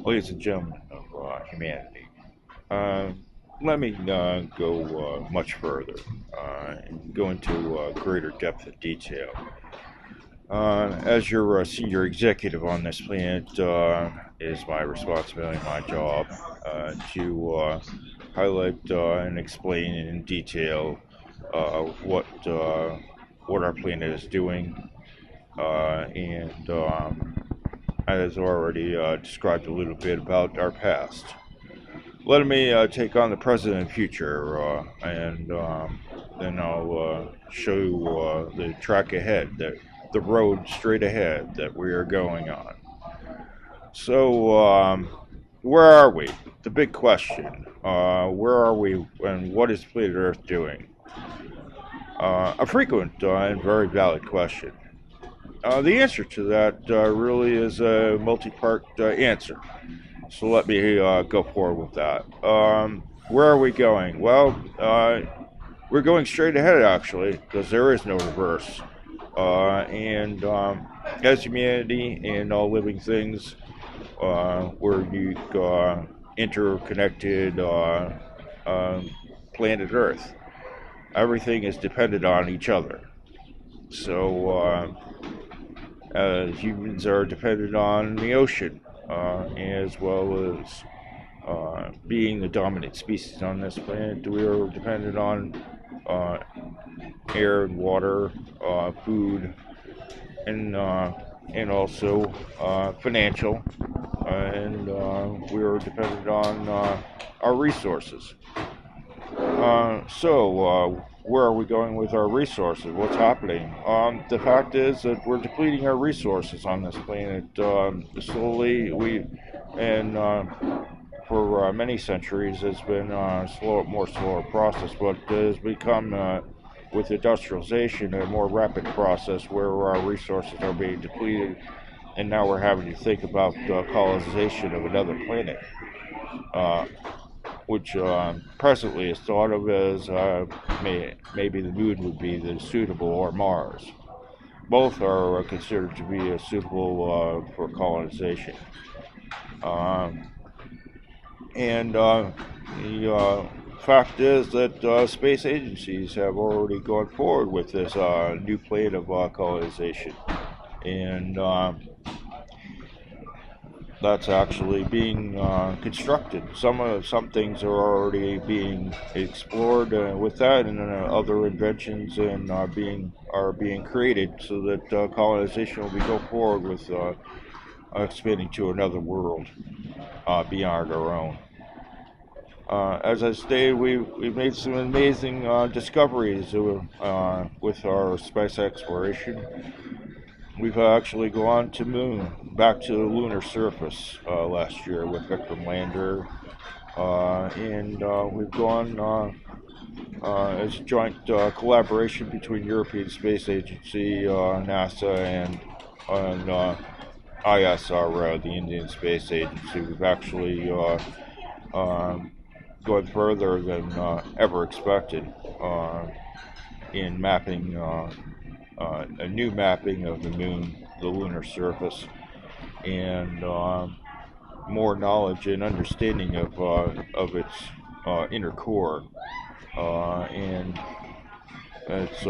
Ladies and gentlemen of humanity, uh, let me go much further and go into greater depth of detail. As your senior executive on this planet, is my responsibility, my job, to highlight and explain in detail what our planet is doing, and as already described a little bit about our past. Let me take on the present and future, and then I'll show you the track ahead, the road straight ahead that we are going on. So, where are we? The big question. Where are we, and what is planet Earth doing? A frequent and very valid question. The answer to that really is a multi-part answer. So let me go forward with that. Where are we going? Well, we're going straight ahead actually, because there is no reverse. And as humanity and all living things, we're a unique, interconnected planet Earth. Everything is dependent on each other. So humans are dependent on the ocean, as well as being the dominant species on this planet. We are dependent on uh, air and water, food, and also financial, and we are dependent on our resources. Where are we going with our resources? What's happening? The fact is that we're depleting our resources on this planet slowly. And for many centuries, it's been a slower process, but it has become, with industrialization, a more rapid process where our resources are being depleted, and now we're having to think about colonization of another planet. Uh, which presently is thought of as maybe the moon would be the suitable, or Mars. Both are considered to be suitable for colonization. Um, and the fact is that space agencies have already gone forward with this new plan of colonization. And that's actually being constructed. Some things are already being explored with that, and other inventions and are being created so that colonization will be go forward with expanding to another world beyond our own. As I stated, we've made some amazing discoveries with our space exploration. We've actually gone to moon, back to the lunar surface last year with Vikram lander, and we've gone as a joint collaboration between European Space Agency, NASA, and ISR, the Indian Space Agency. We've actually gone further than ever expected in mapping. A new mapping of the moon, the lunar surface, and more knowledge and understanding of its inner core and its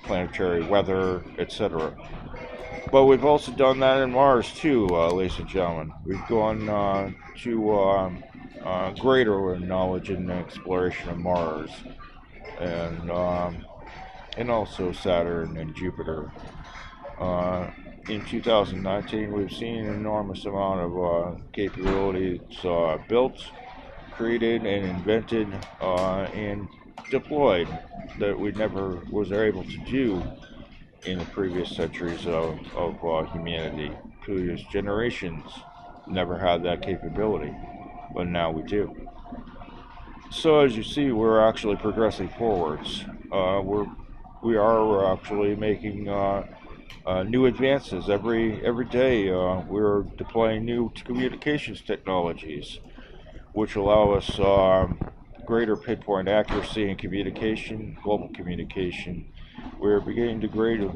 planetary weather, etc. But we've also done that in Mars too, ladies and gentlemen. We've gone to greater knowledge and exploration of Mars, and and also Saturn and Jupiter. In 2019, we've seen an enormous amount of capabilities built, created, and invented, and deployed that we never was able to do in the previous centuries of humanity. Previous generations never had that capability, but now we do. So as you see, we're actually progressing forwards. We are actually making new advances every day. We're deploying new communications technologies, which allow us greater pinpoint accuracy in communication, global communication, We're beginning to grade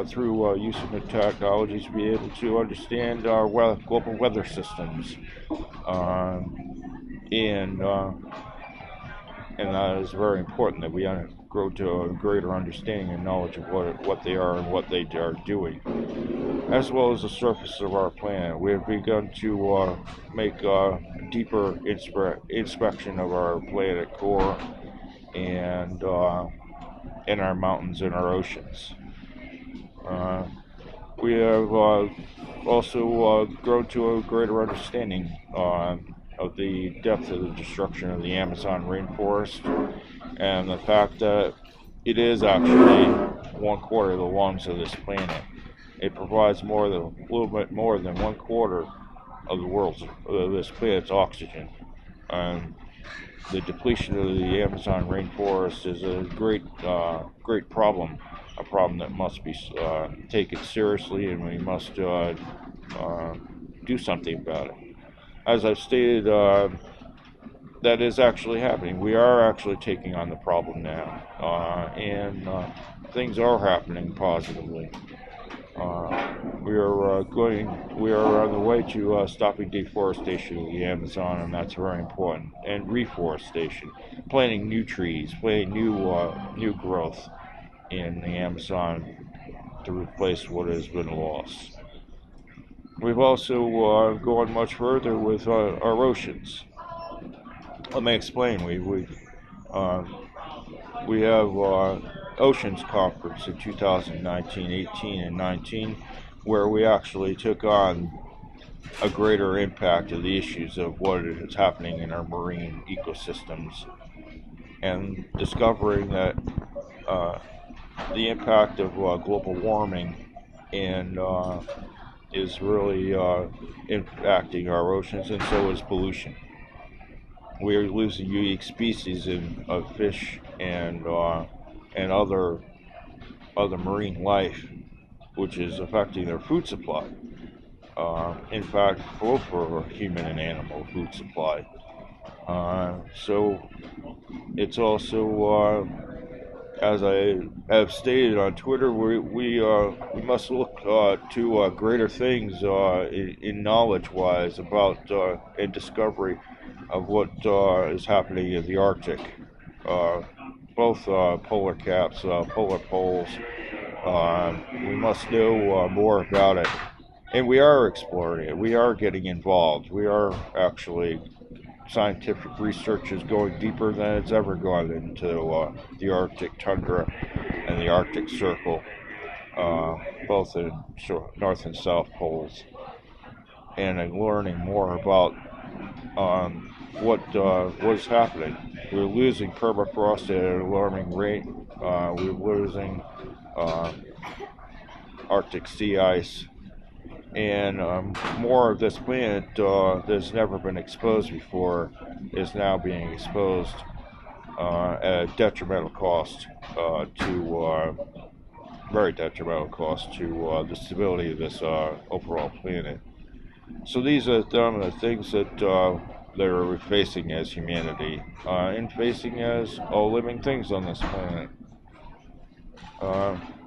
through use of new technologies to be able to understand our global weather systems, and that is very important that we grow to a greater understanding and knowledge of what they are and what they are doing, as well as the surface of our planet. We have begun to make a deeper inspection of our planet core and in our mountains and our oceans. We have also grown to a greater understanding of the depth of the destruction of the Amazon rainforest and the fact that it is actually 1/4 of the lungs of this planet. It provides a little bit more than 1/4 of this planet's oxygen. The depletion of the Amazon rainforest is a great problem, a problem that must be taken seriously, and we must do something about it. As I've stated, that is actually happening. We are actually taking on the problem now, and things are happening positively. We are on the way to stopping deforestation of the Amazon, and that's very important. And reforestation, planting new trees, planting new growth in the Amazon to replace what has been lost. We've also gone much further with our oceans. Let me explain. We have Oceans Conference in 2019, 18, and 19, where we actually took on a greater impact of the issues of what is happening in our marine ecosystems, and discovering that the impact of global warming and is really impacting our oceans, and so is pollution. We are losing unique species of fish and other marine life, which is affecting their food supply. In fact, both for human and animal food supply. So it's also, as I have stated on Twitter, we must look to greater things in knowledge-wise about and discovery of what is happening in the Arctic. Both polar caps, polar poles. We must know more about it, and we are exploring it. We are getting involved. We are actually, scientific research is going deeper than it's ever gone into the Arctic tundra and the Arctic Circle, both in North and South poles, and learning more about what's happening. We're losing permafrost at an alarming rate. We're losing Arctic sea ice, and more of this planet that's never been exposed before is now being exposed at a detrimental cost very detrimental cost to the stability of this overall planet. So these are some of the things that we're facing as humanity, and facing as all living things on this planet.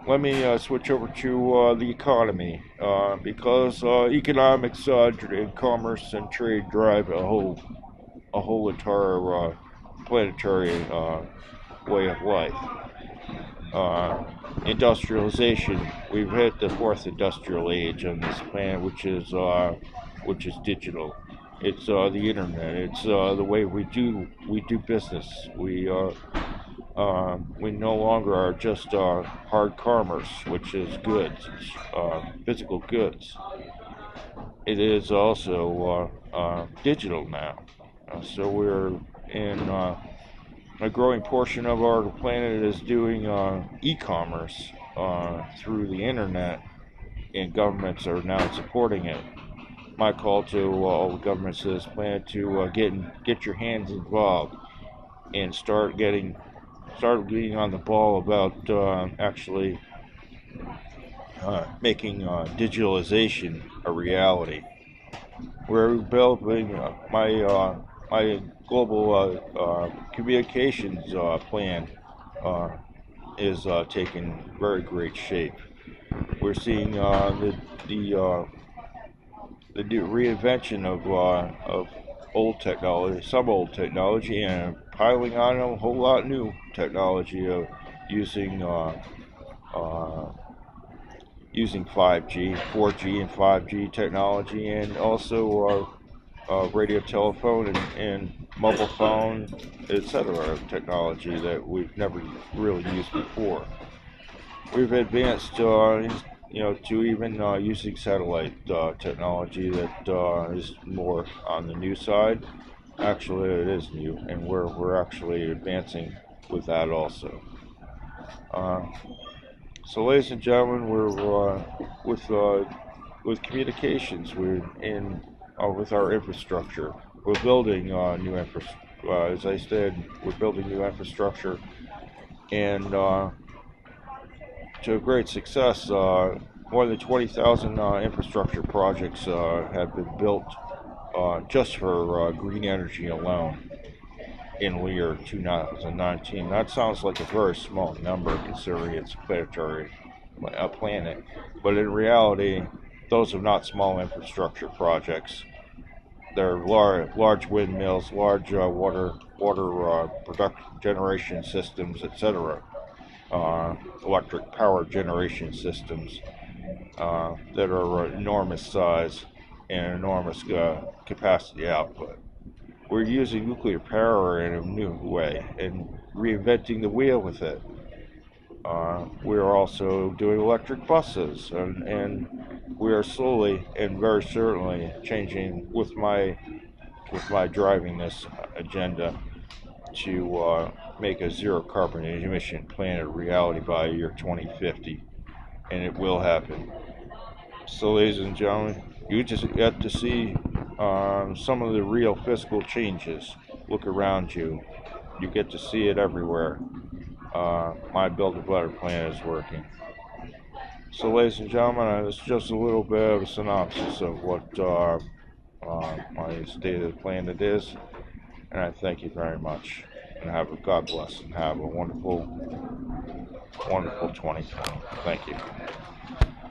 Let me switch over to the economy, because economics and commerce and trade drive a whole entire planetary way of life. Industrialization. We've hit the fourth industrial age on this planet, which is digital. It's the internet. It's the way we do business. We no longer are just hard commerce, which is goods, physical goods. It is also digital now. So we're in a growing portion of our planet is doing e-commerce through the internet, and governments are now supporting it. My call to all the governments of this planet to get your hands involved and start getting on the ball about actually making digitalization a reality. We're building my global communications plan is taking very great shape. We're seeing the reinvention of old technology, some old technology, and piling on a whole lot new technology of using uh, using 5G, 4G, and 5G technology, and also radio, telephone, and mobile phone, etc. technology that we've never really used before. We've advanced, to even using satellite technology that is more on the new side. Actually, it is new, and we're actually advancing with that also. Uh, so, ladies and gentlemen, we're with communications. We're in with our infrastructure. We're building new infrastructure. As I said, we're building new infrastructure, and to a great success. More than 20,000 infrastructure projects have been built just for green energy alone in the year 2019. That sounds like a very small number considering it's a planetary planet, but in reality, those are not small infrastructure projects. They're large windmills, large water production generation systems, etc. Electric power generation systems that are enormous size and enormous capacity output. We're using nuclear power in a new way and reinventing the wheel with it. We're also doing electric buses, and we are slowly and very certainly changing with my driving this agenda to make a zero carbon emission planet a reality by year 2050, and it will happen. So, ladies and gentlemen, you just got to see some of the real physical changes. Look around you. You get to see it everywhere. My Build a Better plan is working. So, ladies and gentlemen, it's just a little bit of a synopsis of what my stated plan it is, and I thank you very much. And God bless and have a wonderful, wonderful 2020. Thank you.